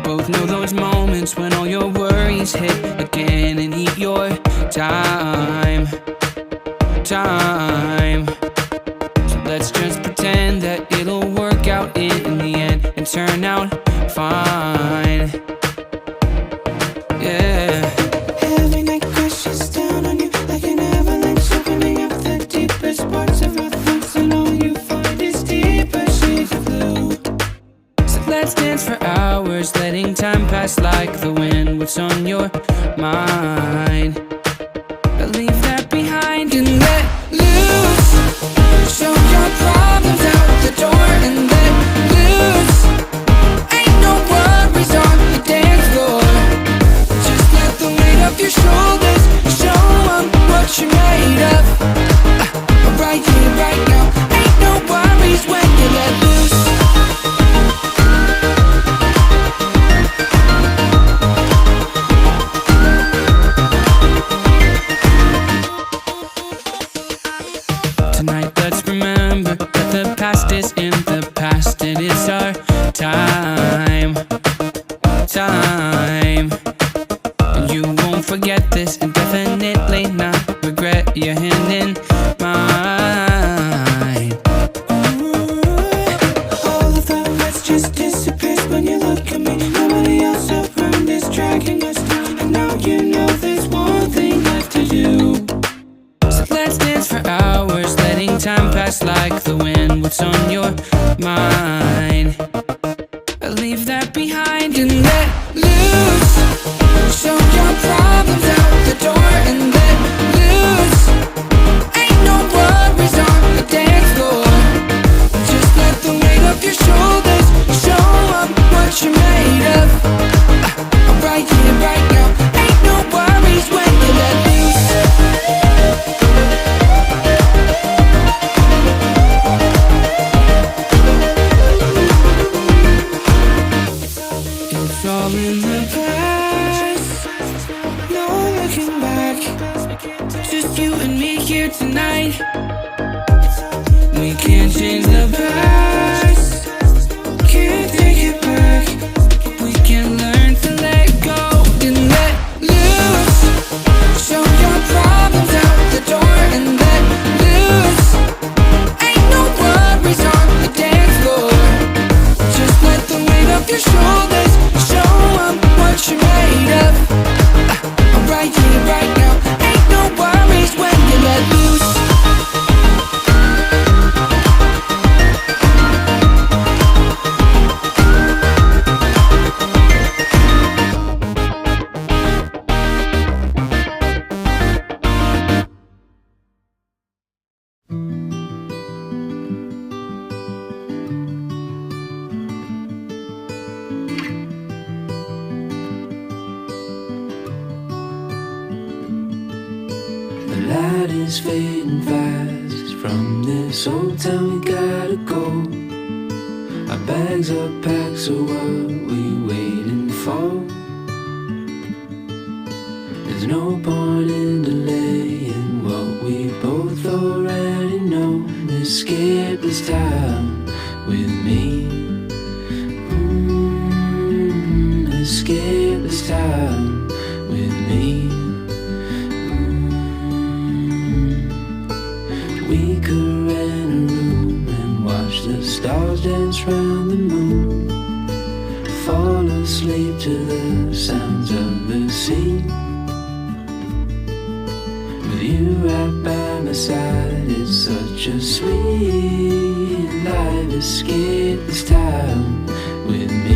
Both know those moments when all your worries hit again and eat your time. So let's just pretend that it'll work out in the end and turn out fine. Yeah. Every night crashes down on you like an avalanche, opening up the deepest parts of our thoughts, and all you find is deeper shades of blue. So let's dance for hours, letting time pass like the wind. What's on your mind? Leave that behind and let loose. Show your problems out the door and let loose. Ain't no worries on the dance floor. Just let the weight of your shoulders show them what you're made of. Right here, right now. Ain't no worries when you let loose. Tonight let's remember that the past is in the past. It is our time. And you won't forget this and definitely not regret your hand in mine. All of the rest just disappears when you look at me. Nobody else around is dragging us down, and now you know there's one thing left to do. So let's dance for hours, letting time pass like the wind. What's on your mind? Leave that behind and let loose. Show your problems out the door and let loose. Ain't no worries on the dance floor. Just let the weight of your shoulders show them what you're made of. Right here, right now. Ain't no worries when you let loose. It's all in the past, no looking back. Just you and me here tonight. We can't change the past, can't take it back. We can learn to let go and let loose. Show your problems out the door and let loose. Ain't no worries on the dance floor. Just let the weight of your shoulders show them what you're made of. Right here, right now. Ain't no worries when you let loose. The light is fading fast. From this old town we gotta go. Our bags are packed, so what we waiting for? There's no point in delaying what we both already know. Escape this time with me. Escape this time with me. We could rent a room and watch the stars dance round the moon. Fall asleep to the sounds of the sea. With you right by my side, it's such a sweet life. Escape this time with me.